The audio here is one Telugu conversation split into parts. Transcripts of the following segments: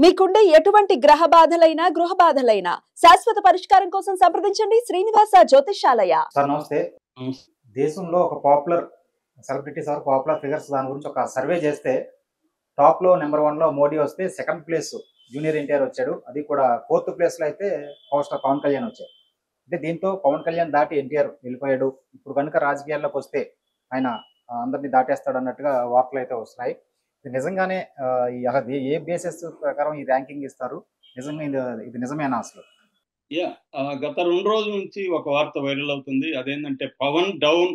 మీకుండే ఎటువంటి గ్రహ బాధలైనా గృహ బాధలైనా శాశ్వత పరిష్కారం కోసం సంప్రదించండి శ్రీనివాస జ్యోతిషాలయ. సార్ నమస్తే. దేశంలో ఒక popular celebrities or popular figures దాని గురించి ఒక సర్వే చేస్తే టాప్ లో నెంబర్ 1 లో మోడీ వస్తే, సెకండ్ ప్లేస్ జూనియర్ ఎన్టీఆర్ వచ్చాడు. అది కూడా 4th ప్లేస్ లో అయితే పవర్ స్టార్ పవన్ కళ్యాణ్ వచ్చాడు. అంటే దీంతో పవన్ కళ్యాణ్ దాటి ఎన్టీఆర్ వెళ్ళిపోయాడు. ఇప్పుడు కనుక రాజకీయాల్లోకి వస్తే ఆయన అందరినీ దాటేస్తాడు అన్నట్టుగా వార్తలు అయితే వస్తున్నాయి. ఇది నిజంగానే ఏ బేసిస్ ప్రకారం ఈ ర్యాంకింగ్ ఇస్తారు? నిజంగా ఇది నిజమేనా అసలు? గత 2 రోజుల నుంచి ఒక వార్త వైరల్ అవుతుంది. అదేంటంటే Pawan down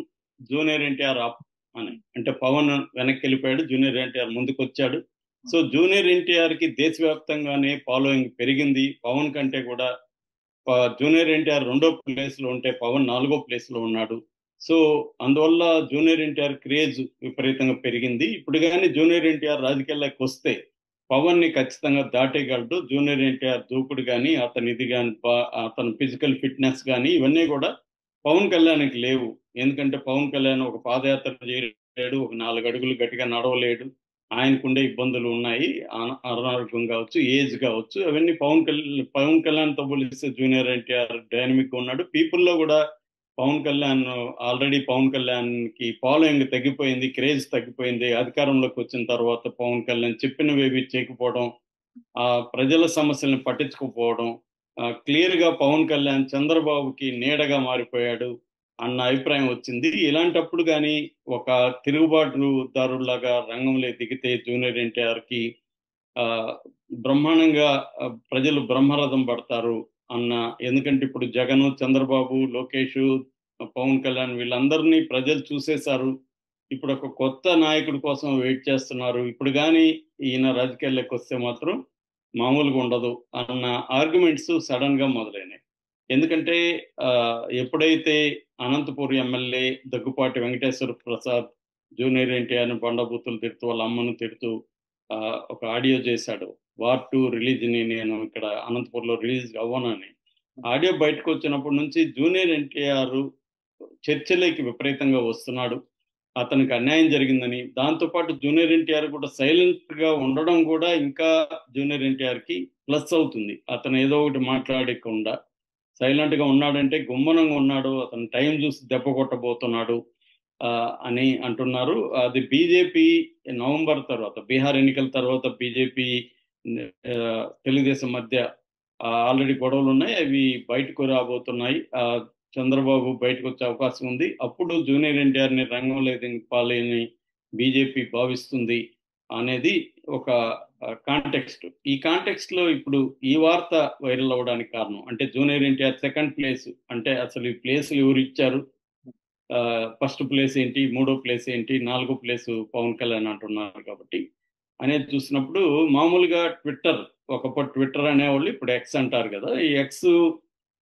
junior NTR up అని. అంటే పవన్ వెనక్కి వెళ్ళిపోయాడు, జూనియర్ ఎన్టీఆర్ ముందుకు వచ్చాడు. సో జూనియర్ ఎన్టీఆర్ కి దేశవ్యాప్తంగానే ఫాలోయింగ్ పెరిగింది. పవన్ కంటే కూడా జూనియర్ ఎన్టీఆర్ 2వ ప్లేస్ లో ఉంటే పవన్ 4వ ప్లేస్ లో ఉన్నాడు. సో అందువల్ల జూనియర్ ఎన్టీఆర్ క్రేజ్ విపరీతంగా పెరిగింది. ఇప్పుడు కానీ జూనియర్ ఎన్టీఆర్ రాజకీయాల్లోకి వస్తే పవన్ ని ఖచ్చితంగా దాటేయగలడు. జూనియర్ ఎన్టీఆర్ దూకుడు కానీ, అతని ఇది కానీ, అతని ఫిజికల్ ఫిట్నెస్ కానీ ఇవన్నీ కూడా పవన్ కళ్యాణ్కి లేవు. ఎందుకంటే పవన్ కళ్యాణ్ ఒక పాదయాత్ర చేయలేడు, ఒక 4 అడుగులు గట్టిగా నడవలేడు. ఆయనకుండే ఇబ్బందులు ఉన్నాయి, అనారోగ్యం కావచ్చు, ఏజ్ కావచ్చు. అవన్నీ పవన్ కళ్యాణ్తో పోలిస్తే జూనియర్ ఎన్టీఆర్ డైనమిక్ గా ఉన్నాడు. పీపుల్లో కూడా పవన్ కళ్యాణ్ కి ఫాలోయింగ్ తగ్గిపోయింది, క్రేజ్ తగ్గిపోయింది. అధికారంలోకి వచ్చిన తర్వాత పవన్ కళ్యాణ్ చెప్పినవేవి చేయకపోవడం, ప్రజల సమస్యలను పట్టించుకోకపోవడం, క్లియర్ గా పవన్ కళ్యాణ్ చంద్రబాబుకి నీడగా మారిపోయాడు అన్న అభిప్రాయం వచ్చింది. ఇలాంటప్పుడు కానీ ఒక తిరుగుబాటుదారులాగా రంగంలో దిగితే జూనియర్ ఎన్టీఆర్ కి బ్రహ్మాండంగా ప్రజలు బ్రహ్మరథం పడతారు అన్న. ఎందుకంటే ఇప్పుడు జగన్, చంద్రబాబు, లోకేష్, పవన్ కళ్యాణ్ వీళ్ళందరినీ ప్రజలు చూసేశారు. ఇప్పుడు ఒక కొత్త నాయకుడి కోసం వెయిట్ చేస్తున్నారు. ఇప్పుడు కానీ ఈయన రాజకీయాల్లోకి వస్తే మాత్రం మామూలుగా ఉండదు అన్న ఆర్గ్యుమెంట్స్ సడన్ గా మొదలైనాయి. ఎందుకంటే ఎప్పుడైతే అనంతపూర్ ఎమ్మెల్యే దగ్గుపాటి వెంకటేశ్వర ప్రసాద్ జూనియర్ ఎన్టీఆర్ని బండబూతులు తిడుతూ, వాళ్ళ అమ్మను తిడుతూ ఒక ఆడియో చేశాడు. వార్ 2 రిలీజ్ ని నేను ఇక్కడ అనంతపూర్లో రిలీజ్ అవ్వనని. ఆడియో బయటకు వచ్చినప్పటి నుంచి జూనియర్ ఎన్టీఆర్ చర్చలోకి విపరీతంగా వస్తున్నాడు. అతనికి అన్యాయం జరిగిందని, దాంతోపాటు జూనియర్ ఎన్టీఆర్ కూడా సైలెంట్ గా ఉండడం కూడా ఇంకా జూనియర్ ఎన్టీఆర్ కి ప్లస్ అవుతుంది. అతను ఏదో ఒకటి మాట్లాడకుండా సైలెంట్ గా ఉన్నాడంటే గుమ్మనంగా ఉన్నాడు, అతను టైం చూసి దెబ్బ కొట్టబోతున్నాడు అని అంటున్నారు. అది బీజేపీ నవంబర్ తర్వాత, బీహార్ ఎన్నికల తర్వాత బీజేపీ తెలుగుదేశం మధ్య ఆల్రెడీ గొడవలు ఉన్నాయి. అవి బయటకు రాబోతున్నాయి. చంద్రబాబు బయటకు వచ్చే అవకాశం ఉంది. అప్పుడు జూనియర్ ఎన్టీఆర్ ని రంగంలో దింపాలని బీజేపీ భావిస్తుంది అనేది ఒక కాంటెక్స్ట్. ఈ కాంటెక్స్ట్ లో ఇప్పుడు ఈ వార్త వైరల్ అవ్వడానికి కారణం అంటే జూనియర్ ఎన్టీఆర్ సెకండ్ ప్లేస్ అంటే అసలు ఈ ప్లేస్లు ఎవరు ఇచ్చారు, ఫస్ట్ ప్లేస్ ఏంటి, 3వ ప్లేస్ ఏంటి, 4వ ప్లేస్ పవన్ కళ్యాణ్ అంటున్నారు కాబట్టి అనేది చూసినప్పుడు మామూలుగా ట్విట్టర్, ఒకప్పుడు ట్విట్టర్ అనేవాళ్ళు ఇప్పుడు ఎక్స్ అంటారు కదా, ఈ ఎక్స్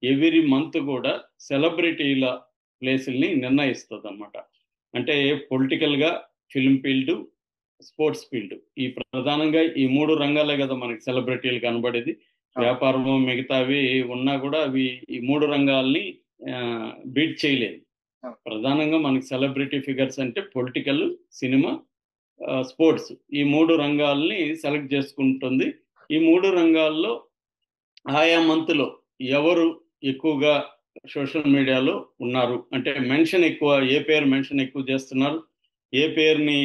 ఎవ్రీ మంత్ కూడా సెలబ్రిటీల ప్లేసుల్ని నిర్ణయిస్తుంది అనమాట. అంటే పొలిటికల్ గా, ఫిల్మ్ ఫీల్డ్, స్పోర్ట్స్ ఫీల్డ్, ఈ ప్రధానంగా ఈ 3 రంగాలే కదా మనకి సెలబ్రిటీలు కనబడేది. వ్యాపారము మిగతావి ఉన్నా కూడా అవి ఈ 3 రంగాల్ని బీట్ చేయలేదు. ప్రధానంగా మనకి సెలబ్రిటీ ఫిగర్స్ అంటే పొలిటికల్, సినిమా, స్పోర్ట్స్, ఈ 3 రంగాల్ని సెలెక్ట్ చేసుకుంటుంది. ఈ 3 రంగాల్లో ఆయా మంత్లో ఎవరు ఎక్కువగా సోషల్ మీడియాలో ఉన్నారు అంటే మెన్షన్ ఎక్కువ, ఏ పేరు మెన్షన్ ఎక్కువ చేస్తున్నారు, ఏ పేరుని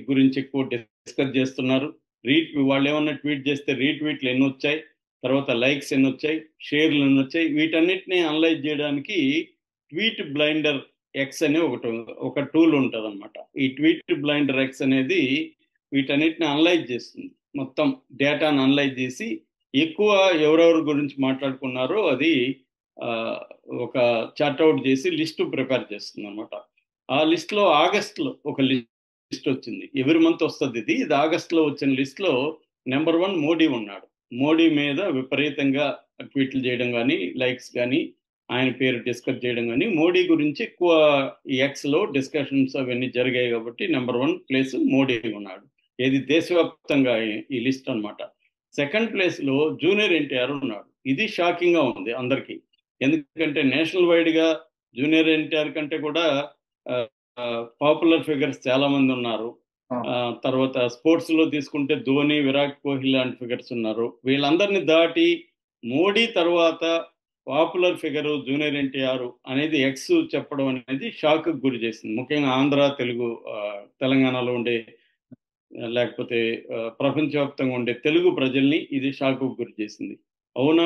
గురించి ఎక్కువ డిస్కస్ చేస్తున్నారు, వాళ్ళు ఏమన్నా ట్వీట్ చేస్తే రీట్వీట్లు ఎన్ని వచ్చాయి, తర్వాత లైక్స్ ఎన్ని వచ్చాయి, షేర్లు ఎన్ని వచ్చాయి, వీటన్నిటిని అనలైజ్ చేయడానికి ట్వీట్ బ్లైండర్ ఎక్స్ అనే ఒక టూల్ ఉంటుంది అనమాట. ఈ ట్వీట్ బ్లైండర్ ఎక్స్ అనేది వీటన్నిటిని అనలైజ్ చేస్తుంది. మొత్తం డేటాను అనలైజ్ చేసి ఎక్కువ ఎవరెవరి గురించి మాట్లాడుకున్నారో అది ఒక చార్ట్అవుట్ చేసి లిస్టు ప్రిపేర్ చేస్తుంది అనమాట. ఆ లిస్ట్లో ఆగస్టులో ఒక లిస్ట్ వచ్చింది. ఎవరి మంత్ వస్తుంది ఇది ఆగస్టులో వచ్చిన లిస్ట్లో నెంబర్ 1 మోడీ ఉన్నాడు. మోడీ మీద విపరీతంగా ట్వీట్లు చేయడం కానీ, లైక్స్ కానీ, ఆయన పేరు డిస్కస్ చేయడం కానీ, మోడీ గురించి ఎక్కువ ఈ ఎక్స్లో డిస్కషన్స్ అవన్నీ జరిగాయి కాబట్టి నెంబర్ 1 ప్లేస్ మోడీ ఉన్నాడు. ఏది దేశవ్యాప్తంగా ఈ లిస్ట్ అనమాట. సెకండ్ ప్లేస్ లో జూనియర్ ఎన్టీఆర్ ఉన్నాడు. ఇది షాకింగ్ గా ఉంది అందరికీ. ఎందుకంటే నేషనల్ వైడ్ గా జూనియర్ ఎన్టీఆర్ కంటే కూడా పాపులర్ ఫిగర్స్ చాలా మంది ఉన్నారు. తర్వాత స్పోర్ట్స్ లో తీసుకుంటే ధోని, విరాట్ కోహ్లీ లాంటి ఫిగర్స్ ఉన్నారు. వీళ్ళందరినీ దాటి మోడీ తర్వాత పాపులర్ ఫిగర్ జూనియర్ ఎన్టీఆర్ అనేది ఎక్స్ చెప్పడం అనేది షాక్ గురి చేసింది. ముఖ్యంగా ఆంధ్ర, తెలుగు, తెలంగాణలో ఉండే లేకపోతే ప్రపంచవ్యాప్తంగా ఉండే తెలుగు ప్రజల్ని ఇది షాక్ గురి చేసింది. అవునా,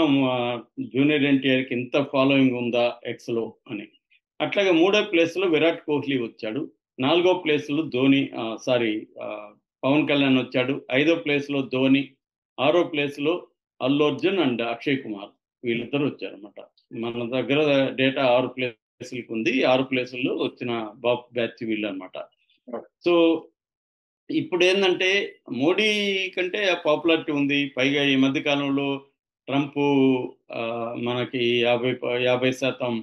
జూనియర్ ఎన్టీఆర్కి ఇంత ఫాలోయింగ్ ఉందా ఎక్స్ లో అని. అట్లాగే 3వ ప్లేస్ లో విరాట్ కోహ్లీ వచ్చాడు. 4వ ప్లేస్ లో ధోని, పవన్ కళ్యాణ్ వచ్చాడు. 5వ ప్లేస్ లో ధోని. 6వ ప్లేస్ లో అల్లు అర్జున్ అండ్ అక్షయ్ కుమార్, వీళ్ళిద్దరు వచ్చారన్నమాట. మన దగ్గర డేటా 6 ప్లేసులకు ఉంది. 6 ప్లేసుల్లో వచ్చిన బాప్ బ్యాచ్ వీళ్ళు అనమాట. సో ఇప్పుడు ఏంటంటే మోడీ కంటే పాపులారిటీ ఉంది. పైగా ఈ మధ్య కాలంలో ట్రంప్ మనకి 50%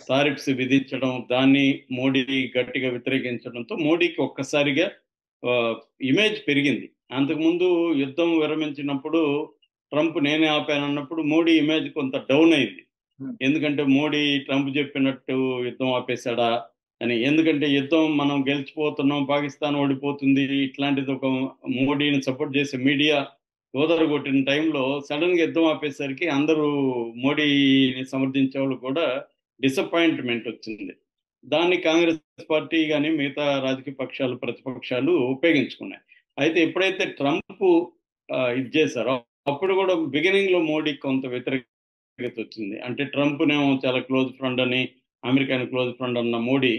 టారిఫ్స్ విధించడం, దాన్ని మోడీ గట్టిగా వ్యతిరేకించడంతో మోడీకి ఒక్కసారిగా ఇమేజ్ పెరిగింది. అంతకుముందు యుద్ధం విరమించినప్పుడు ట్రంప్ నేనే ఆపానన్నప్పుడు మోడీ ఇమేజ్ కొంత డౌన్ అయింది. ఎందుకంటే మోడీ ట్రంప్ చెప్పినట్టు యుద్ధం ఆపేశాడా అని. ఎందుకంటే యుద్ధం మనం గెలిచిపోతున్నాం, పాకిస్తాన్ ఓడిపోతుంది, ఇట్లాంటిది ఒక మోడీని సపోర్ట్ చేసే మీడియా కొట్టిన టైంలో సడన్ గా యుద్ధం ఆపేసరికి అందరూ మోడీని సమర్థించే వాళ్ళు కూడా డిసప్పాయింట్మెంట్ వచ్చింది. దాన్ని కాంగ్రెస్ పార్టీ కానీ మిగతా రాజకీయ పక్షాలు, ప్రతిపక్షాలు ఉపయోగించుకున్నాయి. అయితే ఎప్పుడైతే ట్రంప్ ఇది చేశారో అప్పుడు కూడా బిగినింగ్ లో మోడీకి కొంత వ్యతిరేకత వచ్చింది. అంటే ట్రంప్ నేమో చాలా క్లోజ్ ఫ్రెండ్ అని, అమెరికాని క్లోజ్ ఫ్రెండ్ అన్న మోడీ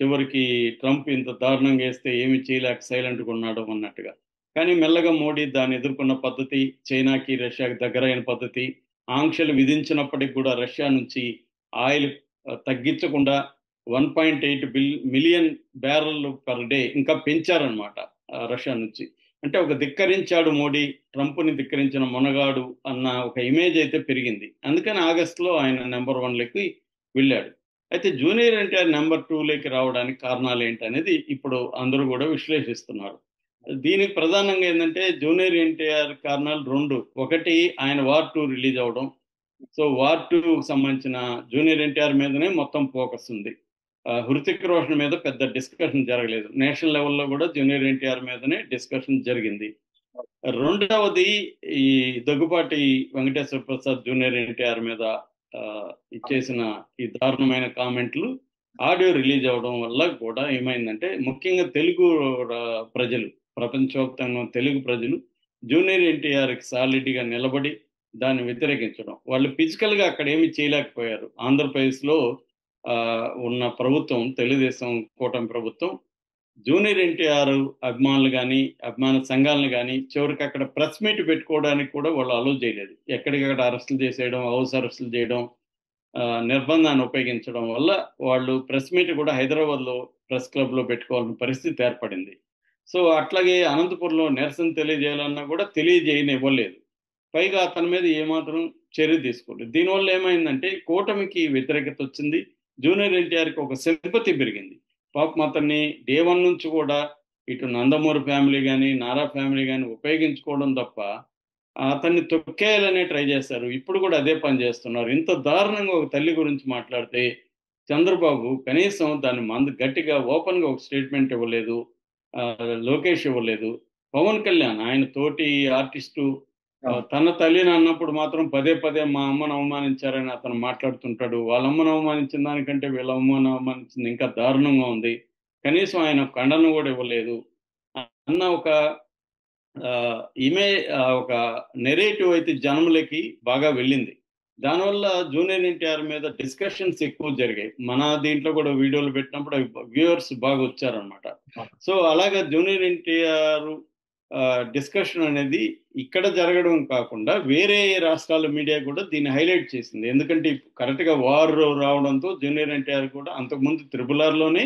చివరికి ట్రంప్ ఇంత దారుణంగా వేస్తే ఏమి చేయలేక సైలెంట్గా ఉన్నాడు అన్నట్టుగా. కానీ మెల్లగా మోడీ దాన్ని ఎదుర్కొన్న పద్ధతి, చైనాకి రష్యాకి దగ్గరైన పద్ధతి, ఆంక్షలు విధించినప్పటికీ కూడా రష్యా నుంచి ఆయిల్ తగ్గించకుండా 1.8 మిలియన్ బ్యారెల్ పర్ డే ఇంకా పెంచారనమాట రష్యా నుంచి. అంటే ఒక ధిక్కరించాడు మోడీ, ట్రంప్ని ధిక్కరించిన మొనగాడు అన్న ఒక ఇమేజ్ అయితే పెరిగింది. అందుకని ఆగస్టులో ఆయన నెంబర్ 1లోకి వెళ్ళాడు. అయితే జూనియర్ ఎన్టీఆర్ నెంబర్ 2లోకి రావడానికి కారణాలు ఏంటనేది ఇప్పుడు అందరూ కూడా విశ్లేషిస్తున్నారు. దీనికి ప్రధానంగా ఏంటంటే జూనియర్ ఎన్టీఆర్ కారణాలు 2. ఒకటి, ఆయన వార్ 2 రిలీజ్ అవడం. సో వార్ 2కు సంబంధించిన జూనియర్ ఎన్టీఆర్ మీదనే మొత్తం ఫోకస్ ఉంది. హృతిక్ రోషన్ మీద పెద్ద డిస్కషన్ జరగలేదు. నేషనల్ లెవెల్లో కూడా జూనియర్ ఎన్టీఆర్ మీదనే డిస్కషన్ జరిగింది. రెండవది, ఈ దగ్గుపాటి వెంకటేశ్వర ప్రసాద్ జూనియర్ ఎన్టీఆర్ మీద ఇచ్చేసిన ఈ దారుణమైన కామెంట్లు ఆడియో రిలీజ్ అవడం వల్ల కూడా ఏమైందంటే ముఖ్యంగా తెలుగు ప్రజలు, ప్రపంచవ్యాప్తంగా తెలుగు ప్రజలు జూనియర్ ఎన్టీఆర్కి సాలిడ్గా నిలబడి దాన్ని వ్యతిరేకించడం. వాళ్ళు ఫిజికల్గా అక్కడ ఏమి చేయలేకపోయారు. ఆంధ్రప్రదేశ్లో ఉన్న ప్రభుత్వం, తెలుగుదేశం కూటమి ప్రభుత్వం జూనియర్ ఎన్టీఆర్ అభిమానులు కానీ, అభిమాన సంఘాలను కానీ చివరికి అక్కడ ప్రెస్ మీట్ పెట్టుకోవడానికి కూడా వాళ్ళు అలో చేయలేదు. ఎక్కడికక్కడ అరెస్టులు చేసేయడం, హౌస్ అరెస్టులు చేయడం, నిర్బంధాన్ని ఉపయోగించడం వల్ల వాళ్ళు ప్రెస్ మీట్ కూడా హైదరాబాద్లో ప్రెస్ క్లబ్లో పెట్టుకోవాల్సిన పరిస్థితి ఏర్పడింది. సో అట్లాగే అనంతపురంలో నిరసన తెలియజేయాలన్నా కూడా తెలియజేయనివ్వలేదు. పైగా అతని మీద ఏమాత్రం చర్య తీసుకోలేదు. దీనివల్ల ఏమైందంటే కూటమికి వ్యతిరేకత వచ్చింది. జూనియర్ ఎన్టీఆర్కి ఒక సింపతి పెరిగింది. పాపం అతన్ని డే 1 నుంచి కూడా ఇటు నందమూరి ఫ్యామిలీ కానీ, నారా ఫ్యామిలీ కానీ ఉపయోగించుకోవడం తప్ప అతన్ని తొక్కేయాలనే ట్రై చేశారు. ఇప్పుడు కూడా అదే పని చేస్తున్నారు. ఇంత దారుణంగా ఒక తల్లి గురించి మాట్లాడితే చంద్రబాబు కనీసం దాన్ని గట్టిగా ఓపెన్గా ఒక స్టేట్మెంట్ ఇవ్వలేదు. లోకేష్ ఇవ్వలేదు. పవన్ కళ్యాణ్ ఆయన తోటి ఆర్టిస్టు తన తల్లిని అన్నప్పుడు మాత్రం పదే పదే మా అమ్మను అవమానించారని అతను మాట్లాడుతుంటాడు. వాళ్ళ అమ్మను అవమానించిన దానికంటే వీళ్ళ అమ్మను అవమానించింది ఇంకా దారుణంగా ఉంది. కనీసం ఆయన ఖండన కూడా ఇవ్వలేదు అన్న ఒక ఒక నెరేటివ్ అయితే జనములకి బాగా వెళ్ళింది. దానివల్ల జూనియర్ ఎన్టీఆర్ మీద డిస్కషన్స్ ఎక్కువ జరిగాయి. మన దీంట్లో కూడా వీడియోలు పెట్టినప్పుడు వ్యూవర్స్ బాగా వచ్చారనమాట. సో అలాగా జూనియర్ ఎన్టీఆర్ డిస్కషన్ అనేది ఇక్కడ జరగడం కాకుండా వేరే రాష్ట్రాల మీడియా కూడా దీన్ని హైలైట్ చేసింది. ఎందుకంటే కరెక్ట్గా వార్ రావడంతో జూనియర్ ఎన్టీఆర్ కూడా అంతకుముందు RRRలోనే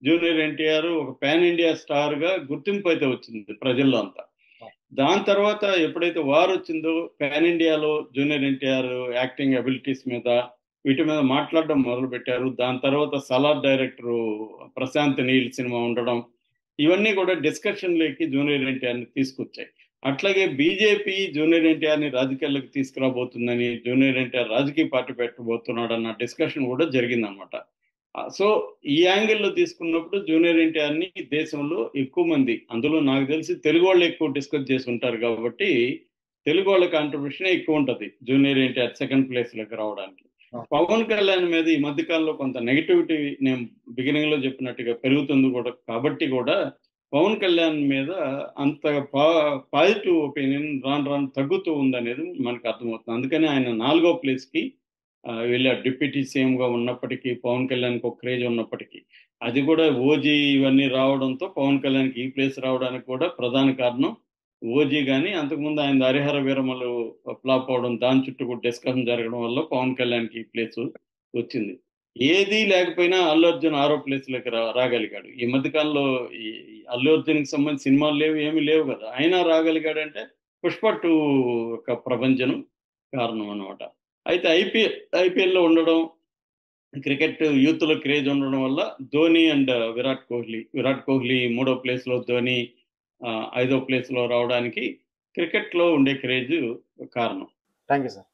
జూనియర్ ఎన్టీఆర్ ఒక పాన్ ఇండియా స్టార్గా గుర్తింపు అయితే వచ్చింది ప్రజల్లో అంతా. దాని తర్వాత ఎప్పుడైతే వార్ వచ్చిందో పాన్ ఇండియాలో జూనియర్ ఎన్టీఆర్ యాక్టింగ్ అబిలిటీస్ మీద వీటి మీద మాట్లాడడం మొదలుపెట్టారు. దాని తర్వాత సలార్ డైరెక్టర్ ప్రశాంత్ నీల్ సినిమా ఉండడం, ఇవన్నీ కూడా డిస్కషన్లోకి జూనియర్ ఎన్టీఆర్ని తీసుకొచ్చాయి. అట్లాగే బీజేపీ జూనియర్ ఎన్టీఆర్ని రాజకీయాల్లోకి తీసుకురాబోతుందని, జూనియర్ ఎన్టీఆర్ రాజకీయ పార్టీ పెట్టబోతున్నాడు అన్న డిస్కషన్ కూడా జరిగిందనమాట. సో ఈ యాంగిల్లో తీసుకున్నప్పుడు జూనియర్ ఎన్టీఆర్ని దేశంలో ఎక్కువ మంది, అందులో నాకు తెలిసి తెలుగు వాళ్ళు ఎక్కువ డిస్కస్ చేసి ఉంటారు కాబట్టి తెలుగు వాళ్ళ కాంట్రిబ్యూషన్ ఎక్కువ ఉంటుంది జూనియర్ ఎన్టీఆర్ సెకండ్ ప్లేస్లోకి రావడానికి. పవన్ కళ్యాణ్ మీద ఈ మధ్యకాలంలో కొంత నెగిటివిటీ నేను బిగినింగ్ లో చెప్పినట్టుగా పెరుగుతుంది కూడా, కాబట్టి కూడా పవన్ కళ్యాణ్ మీద అంత పాజిటివ్ ఒపీనియన్ రాను రాను తగ్గుతూ ఉందనేది మనకు అర్థమవుతుంది. అందుకని ఆయన 4వ ప్లేస్కి వెళ్ళారు. డిప్యూటీ సీఎంగా ఉన్నప్పటికీ పవన్ కళ్యాణ్కి ఒక క్రేజ్ ఉన్నప్పటికీ, అది కూడా ఓజీ ఇవన్నీ రావడంతో పవన్ కళ్యాణ్కి ఈ ప్లేస్ రావడానికి కూడా ప్రధాన కారణం ఓజీ. కానీ అంతకుముందు ఆయన హరిహర వీరమలు ఫ్లాప్ అవడం, దాని చుట్టూ కూడా డిస్కషన్ జరగడం వల్ల పవన్ కళ్యాణ్కి ఈ ప్లేస్ వచ్చింది. ఏది లేకపోయినా అల్లు అర్జున్ 6వ ప్లేస్లోకి రాగలిగాడు. ఈ మధ్యకాలంలో ఈ అల్లు అర్జున్కి సంబంధించి సినిమాలు లేవు, ఏమీ లేవు కదా, అయినా రాగలిగాడంటే పుష్ప 2 యొక్క ప్రభంజనం కారణం అన్నమాట. అయితే ఐపీఎల్లో ఉండడం, క్రికెట్ యూత్లో క్రేజ్ ఉండడం వల్ల ధోని అండ్ విరాట్ కోహ్లీ 3వ ప్లేస్లో, ధోని 5వ ప్లేస్లో రావడానికి క్రికెట్లో ఉండే క్రేజ్ కారణం. Thank you sir.